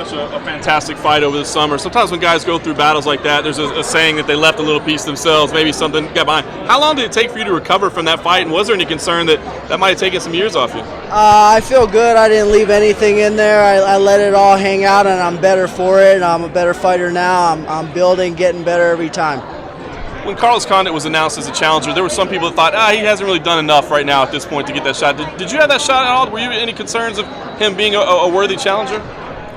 such a fantastic fight over the summer. Sometimes when guys go through battles like that, there's a saying that they left a little piece themselves, maybe something got behind. How long did it take for you to recover from that fight, and was there any concern that might have taken some years off you? I feel good. I didn't leave anything in there. I let it all hang out, and I'm better for it. I'm a better fighter now. I'm building, getting better every time. When Carlos Condit was announced as a challenger, there were some people that thought, he hasn't really done enough right now at this point to get that shot. Did you have that shot at all? Were you any concerns of him being a worthy challenger?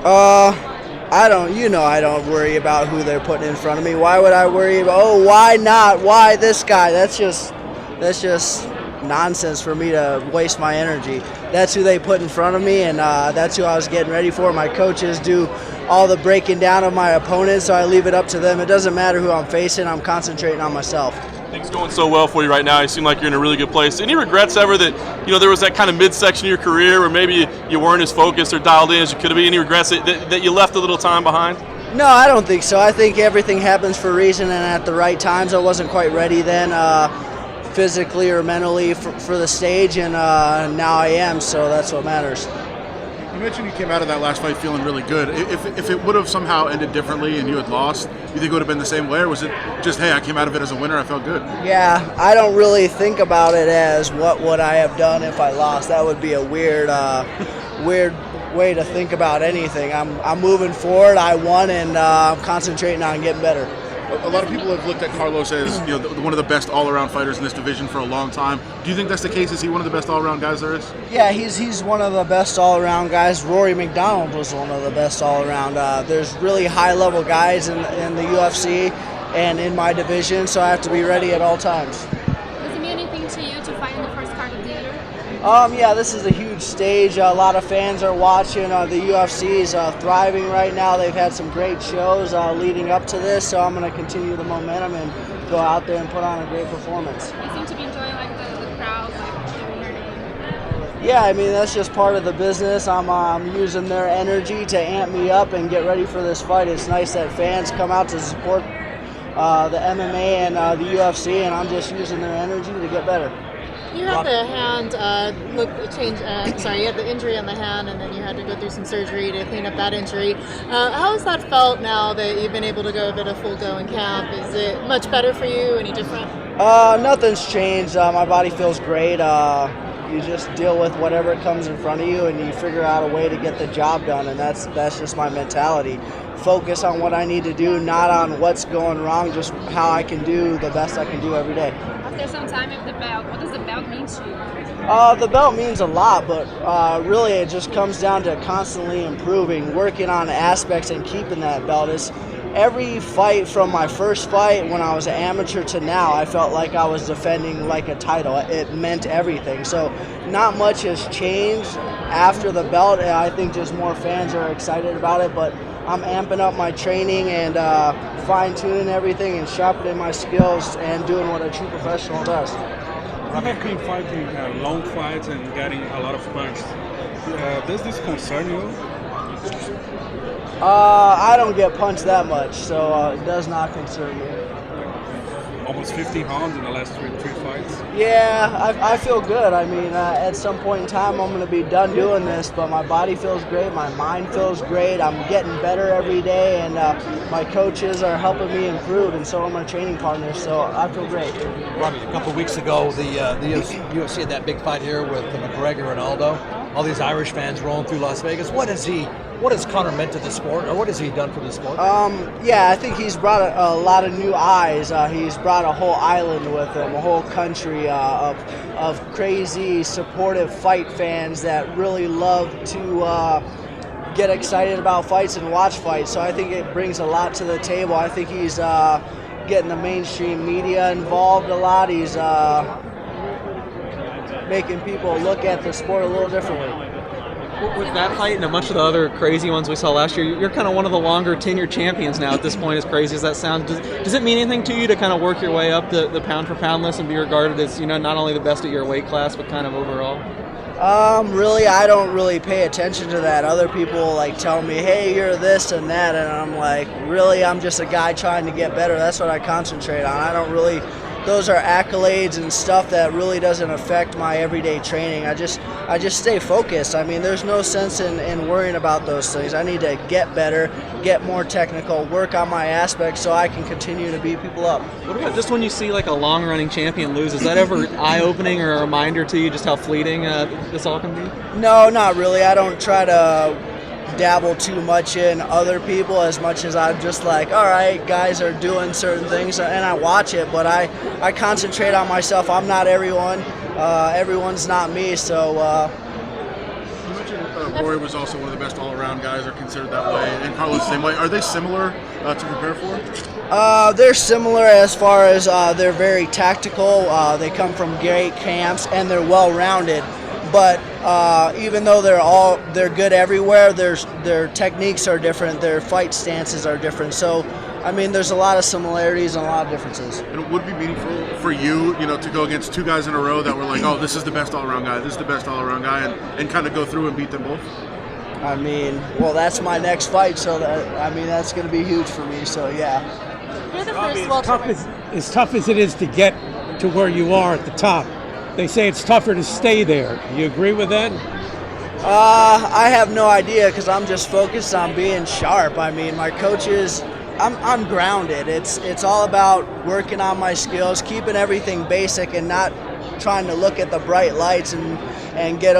I don't worry about who they're putting in front of me. Why would I worry about, why not? Why this guy? That's just nonsense for me to waste my energy. That's who they put in front of me, and that's who I was getting ready for. My coaches do all the breaking down of my opponents, so I leave it up to them. It doesn't matter who I'm facing. I'm concentrating on myself. Things going so well for you right now. You seem like you're in a really good place. Any regrets ever that there was that kind of midsection of your career where maybe you weren't as focused or dialed in as you could have been? Any regrets that you left a little time behind? No, I don't think so. I think everything happens for a reason and at the right times. I wasn't quite ready then, physically or mentally for the stage, and now I am, so that's what matters. You mentioned you came out of that last fight feeling really good. If it would have somehow ended differently and you had lost, you think it would have been the same way, or was it just, hey, I came out of it as a winner, I felt good? Yeah, I don't really think about it as what would I have done if I lost. That would be a weird way to think about anything. I'm moving forward. I won, and I'm concentrating on getting better. A lot of people have looked at Carlos as one of the best all-around fighters in this division for a long time. Do you think that's the case? Is he one of the best all-around guys there is? Yeah, he's one of the best all-around guys. Rory McDonald was one of the best all-around. There's really high-level guys in the UFC and in my division, so I have to be ready at all times. Does it mean anything to you to fight in the first card of the year? Yeah, this is a huge stage. A lot of fans are watching. The UFC is thriving right now. They've had some great shows leading up to this, so I'm going to continue the momentum and go out there and put on a great performance. You seem to be enjoying the crowd, cheering your name. Yeah, I mean, that's just part of the business. I'm using their energy to amp me up and get ready for this fight. It's nice that fans come out to support the MMA and the UFC, and I'm just using their energy to get better. You had the hand you had the injury on the hand, and then you had to go through some surgery to clean up that injury. How has that felt now that you've been able to go a bit of full go in camp? Is it much better for you? Any different? Nothing's changed. My body feels great. You just deal with whatever comes in front of you, and you figure out a way to get the job done, and that's just my mentality. Focus on what I need to do, not on what's going wrong, just how I can do the best I can do every day. After some time with the belt, what does the belt mean to you? The belt means a lot, but really it just comes down to constantly improving, working on aspects and keeping that belt. Every fight from my first fight when I was an amateur to now, I felt like I was defending like a title. It meant everything. So not much has changed after the belt. I think just more fans are excited about it, but I'm amping up my training and fine-tuning everything and sharpening my skills and doing what a true professional does. You have been fighting long fights and getting a lot of punches. Does this concern you? I don't get punched that much, so it does not concern me. Almost 50 rounds in the last three fights. Yeah, I feel good. I mean, at some point in time, I'm going to be done doing this, but my body feels great, my mind feels great. I'm getting better every day, and my coaches are helping me improve, and so are my training partners, so I feel great. Robbie, a couple of weeks ago, the UFC had that big fight here with McGregor and Aldo. All these Irish fans rolling through Las Vegas. What has Conor meant to the sport, or what has he done for the sport? Yeah, I think he's brought a lot of new eyes. He's brought a whole island with him, a whole country of crazy, supportive fight fans that really love to get excited about fights and watch fights. So I think it brings a lot to the table. I think he's getting the mainstream media involved a lot. He's making people look at the sport a little differently. With that fight and a bunch of the other crazy ones we saw last year, you're kind of one of the longer tenured champions now at this point, as crazy as that sounds. Does it mean anything to you to kind of work your way up the pound for pound list and be regarded as, not only the best at your weight class, but kind of overall? Really, I don't really pay attention to that. Other people like tell me, hey, you're this and that, and I'm like, really, I'm just a guy trying to get better. That's what I concentrate on. I don't really, those are accolades and stuff that really doesn't affect my everyday training. I just stay focused. I mean, there's no sense in worrying about those things. I need to get better, get more technical, work on my aspects so I can continue to beat people up. What about just when you see like a long-running champion lose? Is that ever eye-opening or a reminder to you just how fleeting this all can be? No, not really. I don't try to dabble too much in other people as much as I'm just like, all right, guys are doing certain things, and I watch it, but I concentrate on myself. I'm not everyone. Everyone's not me, so... You mentioned Rory was also one of the best all-around guys, or considered that way, and Carlos the same way. Are they similar to prepare for? They're similar as far as they're very tactical. They come from great camps, and they're well-rounded. But even though they're good everywhere, their techniques are different, their fight stances are different. So, I mean, there's a lot of similarities and a lot of differences. And it would be meaningful for you, to go against two guys in a row that were like, oh, this is the best all-around guy, this is the best all-around guy, and kind of go through and beat them both? I mean, well, that's my next fight, so that's going to be huge for me. So, yeah. You're the Robbie, first as tough as it is to get to where you are at the top, they say it's tougher to stay there. You agree with that? I have no idea because I'm just focused on being sharp. I mean, my coaches, I'm grounded. It's all about working on my skills, keeping everything basic, and not trying to look at the bright lights and get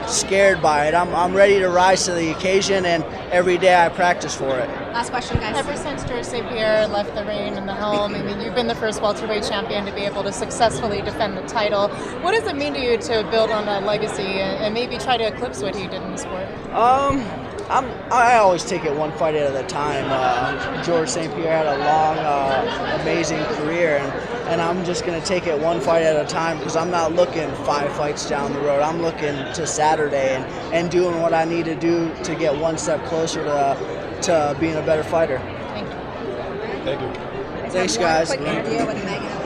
scared by it. I'm ready to rise to the occasion, and every day I practice for it. Last question, guys. Ever since George St. Pierre left the ring and the helm, I mean, you've been the first welterweight champion to be able to successfully defend the title. What does it mean to you to build on that legacy and maybe try to eclipse what he did in the sport? I always take it one fight at a time. George St. Pierre had a long, amazing career, and I'm just going to take it one fight at a time because I'm not looking 5 fights down the road. I'm looking to Saturday and doing what I need to do to get one step closer to being a better fighter. Thank you. Thank you. Thanks, guys. Quick interview with Megan.